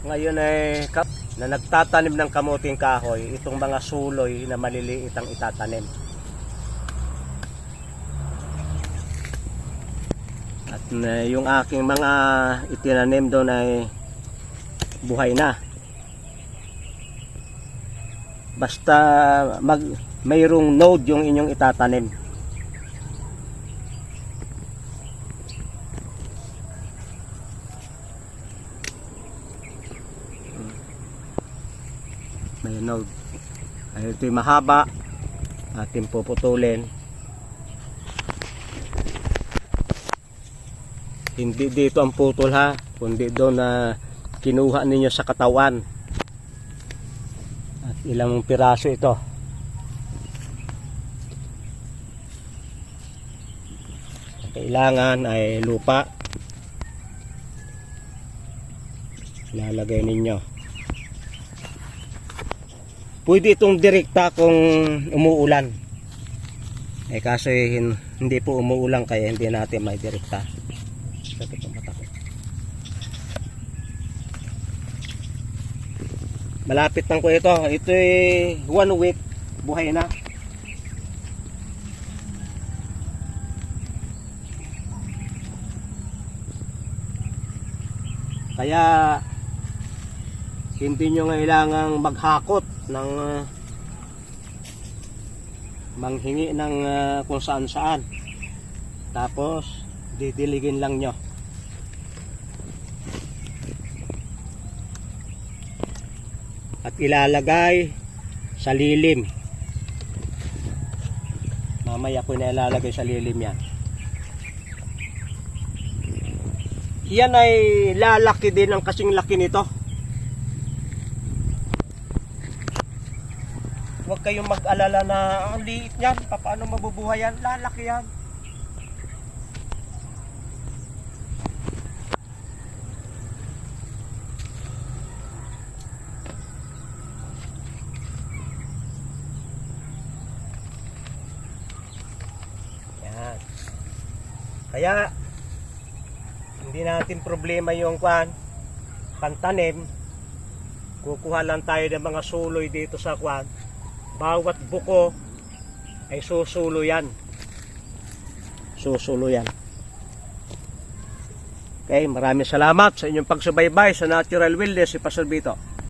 Ngayon ay na nagtatanim ng kamuting kahoy, itong mga suloy na maliliit ang itatanim. At yung aking mga itinanim doon ay buhay na. Basta mayroong node yung inyong itatanim. May node. Ay, ito'y mahaba. Ating puputulin. Hindi dito ang putol ha, kundi doon na kinuha ninyo sa katawan. At ilang piraso ito. Kailangan ay lupa. Lalagay ninyo. Pwede itong direkta kung umuulan. Eh kaso hindi po umuulan kaya hindi natin may direkta. Sakit ang mata ko. Malapit lang ko ito. Ito ay 1 week. Buhay na. Kaya hindi nyo kailangang maghakot ng manghingi ng kung saan saan. Tapos didiligin lang nyo. At ilalagay sa lilim. Mamaya ko na ilalagay sa lilim yan. Yan ay lalaki din ang kasing laki nito. Huwag kayong mag-alala na ang liit yan, paano mabubuhay yan, lalaki yan. Yan. Kaya hindi natin problema yung pantanim. Kukuha lang tayo ng mga suloy dito sa bawat buko ay susulo yan. Susulo yan. Okay, maraming salamat sa inyong pagsubaybay sa Natural Wilderness si Pastor Vito.